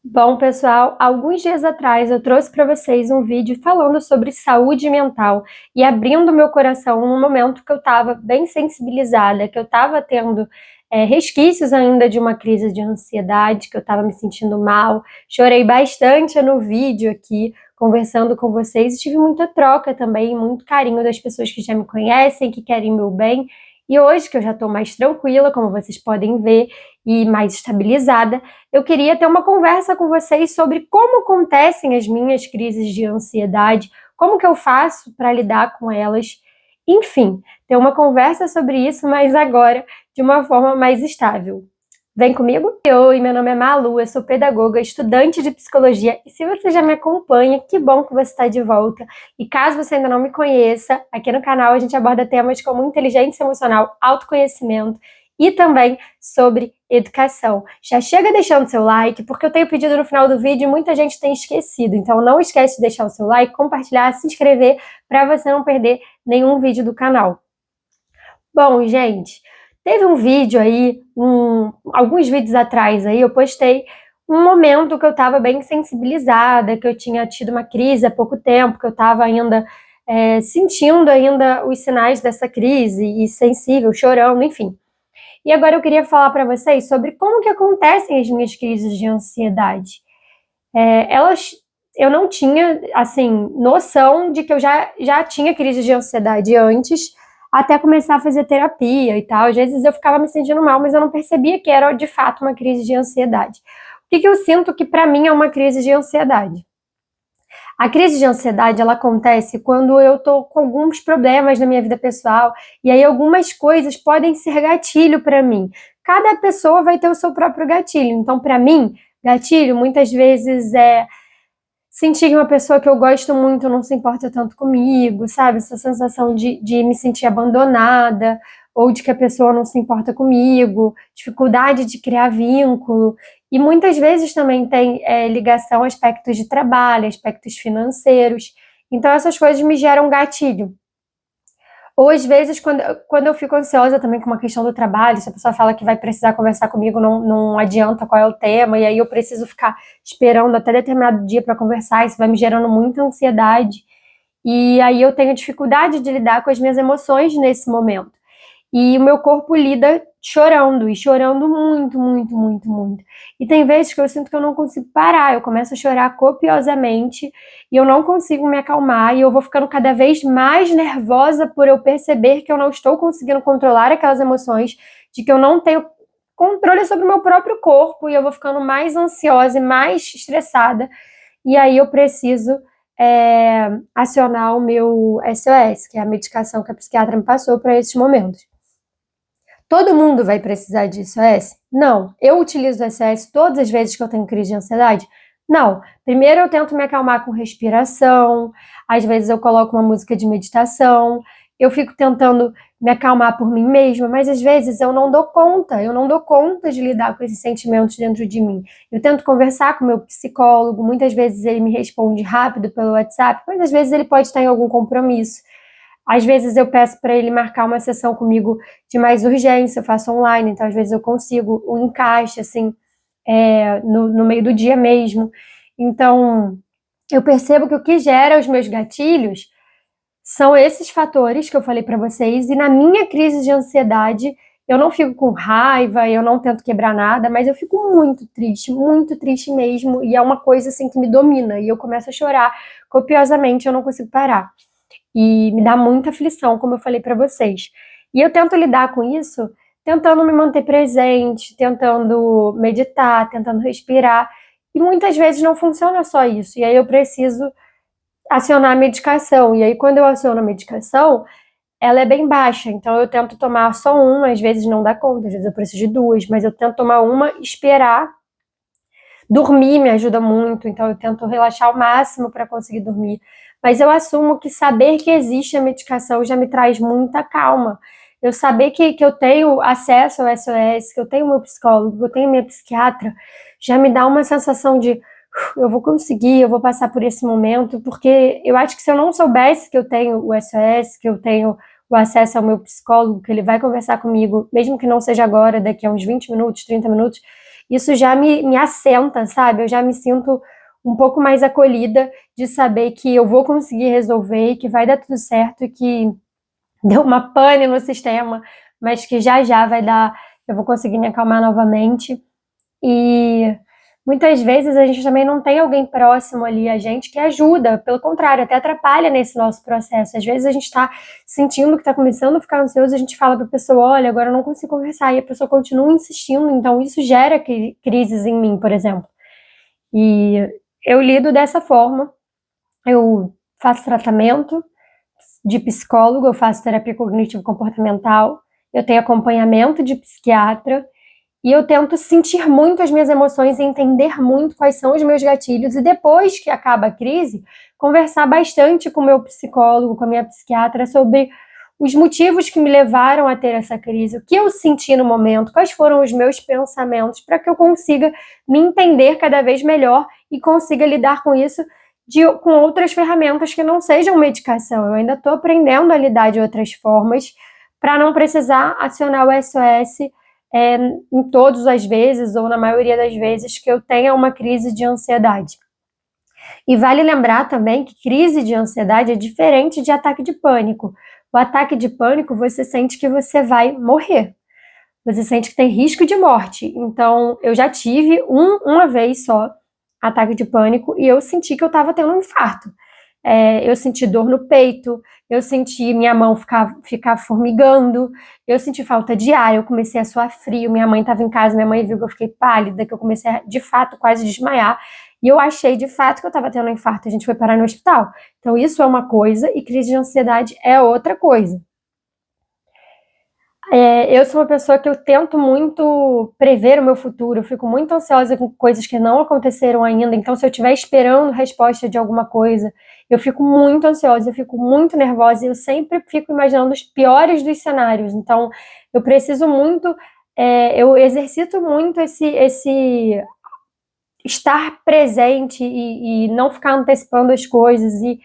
Bom, pessoal, alguns dias atrás eu trouxe para vocês um vídeo falando sobre saúde mental e abrindo meu coração num momento que eu estava bem sensibilizada, que eu estava tendo resquícios ainda de uma crise de ansiedade, que eu estava me sentindo mal. Chorei bastante no vídeo aqui, conversando com vocês, e tive muita troca também, muito carinho das pessoas que já me conhecem, que querem meu bem. E hoje, que eu já estou mais tranquila, como vocês podem ver, e mais estabilizada, eu queria ter uma conversa com vocês sobre como acontecem as minhas crises de ansiedade, como que eu faço para lidar com elas, enfim, ter uma conversa sobre isso, mas agora de uma forma mais estável. Vem comigo? Oi, meu nome é Malu, eu sou pedagoga, estudante de psicologia, e se você já me acompanha, que bom que você está de volta. E caso você ainda não me conheça, aqui no canal a gente aborda temas como inteligência emocional, autoconhecimento e também sobre educação. Já chega deixando seu like, porque eu tenho pedido no final do vídeo e muita gente tem esquecido. Então não esquece de deixar o seu like, compartilhar, se inscrever para você não perder nenhum vídeo do canal. Bom, gente, teve um vídeo aí, alguns vídeos atrás aí, eu postei um momento que eu estava bem sensibilizada, que eu tinha tido uma crise há pouco tempo, que eu estava ainda sentindo ainda os sinais dessa crise e sensível, chorando, enfim. E agora eu queria falar para vocês sobre como que acontecem as minhas crises de ansiedade. Eu não tinha, assim, noção de que eu já tinha crise de ansiedade antes, até começar a fazer terapia e tal. Às vezes eu ficava me sentindo mal, mas eu não percebia que era de fato uma crise de ansiedade. O que eu sinto que para mim é uma crise de ansiedade? A crise de ansiedade, ela acontece quando eu tô com alguns problemas na minha vida pessoal, e aí algumas coisas podem ser gatilho para mim. Cada pessoa vai ter o seu próprio gatilho. Então, para mim, gatilho muitas vezes é sentir que uma pessoa que eu gosto muito não se importa tanto comigo, sabe? Essa sensação de me sentir abandonada, ou de que a pessoa não se importa comigo, dificuldade de criar vínculo. E muitas vezes também tem ligação a aspectos de trabalho, aspectos financeiros. Então essas coisas me geram gatilho. Ou às vezes, quando eu fico ansiosa também com uma questão do trabalho, se a pessoa fala que vai precisar conversar comigo, não adianta qual é o tema, e aí eu preciso ficar esperando até determinado dia para conversar, isso vai me gerando muita ansiedade. E aí eu tenho dificuldade de lidar com as minhas emoções nesse momento. E o meu corpo lida chorando, e chorando muito, muito, muito, muito. E tem vezes que eu sinto que eu não consigo parar, eu começo a chorar copiosamente, e eu não consigo me acalmar, e eu vou ficando cada vez mais nervosa por eu perceber que eu não estou conseguindo controlar aquelas emoções, de que eu não tenho controle sobre o meu próprio corpo, e eu vou ficando mais ansiosa e mais estressada, e aí eu preciso acionar o meu SOS, que é a medicação que a psiquiatra me passou para esses momentos. Todo mundo vai precisar de SOS? Não. Eu utilizo o SOS todas as vezes que eu tenho crise de ansiedade? Não. Primeiro eu tento me acalmar com respiração, às vezes eu coloco uma música de meditação, eu fico tentando me acalmar por mim mesma, mas às vezes eu não dou conta de lidar com esses sentimentos dentro de mim. Eu tento conversar com o meu psicólogo, muitas vezes ele me responde rápido pelo WhatsApp, mas às vezes ele pode estar em algum compromisso. Às vezes eu peço para ele marcar uma sessão comigo de mais urgência, eu faço online, então às vezes eu consigo um encaixe, assim, no meio do dia mesmo. Então, eu percebo que o que gera os meus gatilhos são esses fatores que eu falei para vocês, e na minha crise de ansiedade, eu não fico com raiva, eu não tento quebrar nada, mas eu fico muito triste mesmo, e é uma coisa assim que me domina, e eu começo a chorar copiosamente, eu não consigo parar. E me dá muita aflição, como eu falei para vocês. E eu tento lidar com isso tentando me manter presente, tentando meditar, tentando respirar. E muitas vezes não funciona só isso. E aí eu preciso acionar a medicação. E aí quando eu aciono a medicação, ela é bem baixa. Então eu tento tomar só uma, às vezes não dá conta, às vezes eu preciso de duas, mas eu tento tomar uma, esperar. Dormir me ajuda muito, então eu tento relaxar ao máximo para conseguir dormir. Mas eu assumo que saber que existe a medicação já me traz muita calma. Eu saber que eu tenho acesso ao SOS, que eu tenho meu psicólogo, que eu tenho minha psiquiatra, já me dá uma sensação de eu vou conseguir, eu vou passar por esse momento, porque eu acho que se eu não soubesse que eu tenho o SOS, que eu tenho o acesso ao meu psicólogo, que ele vai conversar comigo, mesmo que não seja agora, daqui a uns 20 minutos, 30 minutos, isso já me assenta, sabe? Eu já me sinto um pouco mais acolhida de saber que eu vou conseguir resolver, que vai dar tudo certo, que deu uma pane no sistema, mas que já já vai dar, eu vou conseguir me acalmar novamente. E muitas vezes a gente também não tem alguém próximo ali a gente que ajuda, pelo contrário, até atrapalha nesse nosso processo. Às vezes a gente está sentindo que está começando a ficar ansioso, a gente fala para a pessoa, olha, agora eu não consigo conversar, e a pessoa continua insistindo, então isso gera crises em mim, por exemplo. E eu lido dessa forma, eu faço tratamento de psicólogo, eu faço terapia cognitivo-comportamental, eu tenho acompanhamento de psiquiatra, e eu tento sentir muito as minhas emoções e entender muito quais são os meus gatilhos. E depois que acaba a crise, conversar bastante com o meu psicólogo, com a minha psiquiatra, sobre os motivos que me levaram a ter essa crise, o que eu senti no momento, quais foram os meus pensamentos, para que eu consiga me entender cada vez melhor e consiga lidar com isso com outras ferramentas que não sejam medicação. Eu ainda estou aprendendo a lidar de outras formas para não precisar acionar o SOS em todas as vezes, ou na maioria das vezes, que eu tenha uma crise de ansiedade. E vale lembrar também que crise de ansiedade é diferente de ataque de pânico. O ataque de pânico, você sente que você vai morrer. Você sente que tem risco de morte. Então, eu já tive uma vez só ataque de pânico e eu senti que eu estava tendo um infarto. Eu senti dor no peito, eu senti minha mão ficar formigando, eu senti falta de ar, eu comecei a suar frio, minha mãe estava em casa, minha mãe viu que eu fiquei pálida, que eu comecei a, de fato, quase desmaiar, e eu achei, de fato, que eu estava tendo um infarto, a gente foi parar no hospital. Então isso é uma coisa e crise de ansiedade é outra coisa. Eu sou uma pessoa que eu tento muito prever o meu futuro, eu fico muito ansiosa com coisas que não aconteceram ainda, então se eu estiver esperando resposta de alguma coisa, eu fico muito ansiosa, eu fico muito nervosa e eu sempre fico imaginando os piores dos cenários, então eu preciso muito, eu exercito muito esse estar presente e não ficar antecipando as coisas e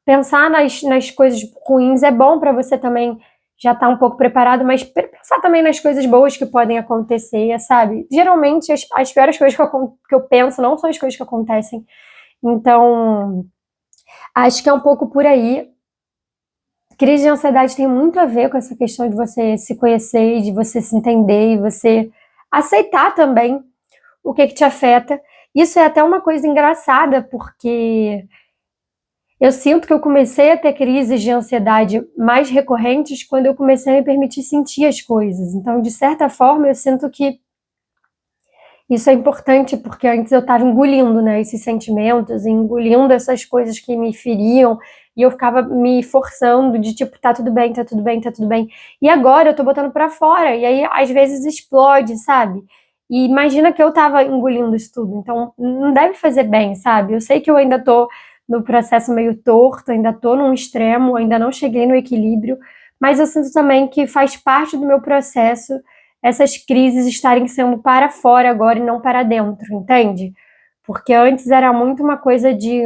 pensar nas coisas ruins é bom para você também já estar um pouco preparado, mas pensar também nas coisas boas que podem acontecer, sabe? Geralmente as piores coisas que eu penso não são as coisas que acontecem. Então, acho que é um pouco por aí. Crise de ansiedade tem muito a ver com essa questão de você se conhecer, de você se entender e você aceitar também o que te afeta. Isso é até uma coisa engraçada, porque eu sinto que eu comecei a ter crises de ansiedade mais recorrentes quando eu comecei a me permitir sentir as coisas. Então, de certa forma, eu sinto que isso é importante, porque antes eu estava engolindo, né, esses sentimentos, engolindo essas coisas que me feriam, e eu ficava me forçando de tipo, tá tudo bem, tá tudo bem, tá tudo bem. E agora eu tô botando pra fora, e aí às vezes explode, sabe? E imagina que eu tava engolindo isso tudo, então não deve fazer bem, sabe? Eu sei que eu ainda tô no processo meio torto, ainda tô num extremo, ainda não cheguei no equilíbrio, mas eu sinto também que faz parte do meu processo essas crises estarem sendo para fora agora e não para dentro, entende? Porque antes era muito uma coisa de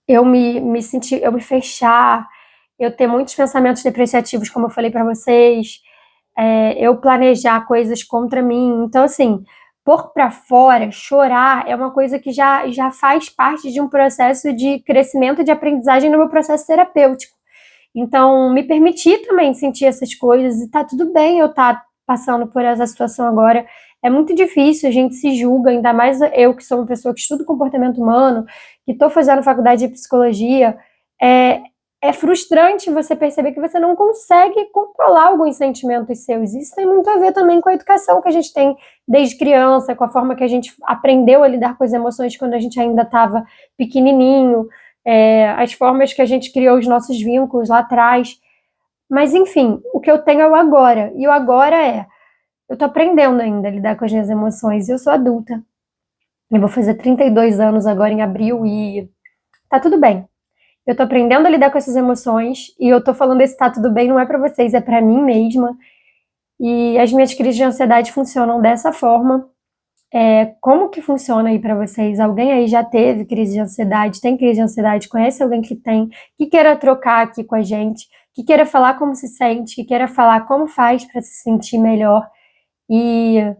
eu me sentir, eu me fechar, eu ter muitos pensamentos depreciativos, como eu falei para vocês, eu planejar coisas contra mim. Então, assim, pôr para fora, chorar, é uma coisa que já faz parte de um processo de crescimento e de aprendizagem no meu processo terapêutico. Então, me permitir também sentir essas coisas, e tá tudo bem eu estar passando por essa situação agora. É muito difícil, a gente se julga, ainda mais eu que sou uma pessoa que estuda comportamento humano, que estou fazendo faculdade de psicologia. É frustrante você perceber que você não consegue controlar alguns sentimentos seus. Isso tem muito a ver também com a educação que a gente tem desde criança, com a forma que a gente aprendeu a lidar com as emoções quando a gente ainda estava pequenininho, as formas que a gente criou os nossos vínculos lá atrás. Mas, enfim, o que eu tenho é o agora. E o agora eu tô aprendendo ainda a lidar com as minhas emoções. Eu sou adulta. Eu vou fazer 32 anos agora em abril e tá tudo bem. Eu tô aprendendo a lidar com essas emoções e eu tô falando esse tá tudo bem não é pra vocês, é pra mim mesma. E as minhas crises de ansiedade funcionam dessa forma. Como que funciona aí pra vocês? Alguém aí já teve crise de ansiedade? Tem crise de ansiedade? Conhece alguém que tem? Que queira trocar aqui com a gente? Que queira falar como se sente? Que queira falar como faz pra se sentir melhor? E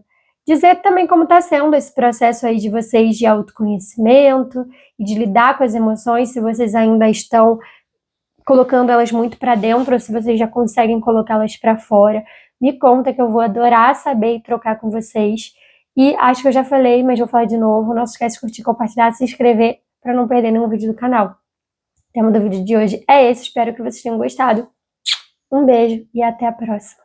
dizer também como está sendo esse processo aí de vocês de autoconhecimento e de lidar com as emoções, se vocês ainda estão colocando elas muito para dentro ou se vocês já conseguem colocá-las para fora. Me conta que eu vou adorar saber e trocar com vocês. E acho que eu já falei, mas vou falar de novo. Não se esquece de curtir, compartilhar, se inscrever para não perder nenhum vídeo do canal. O tema do vídeo de hoje é esse. Espero que vocês tenham gostado. Um beijo e até a próxima.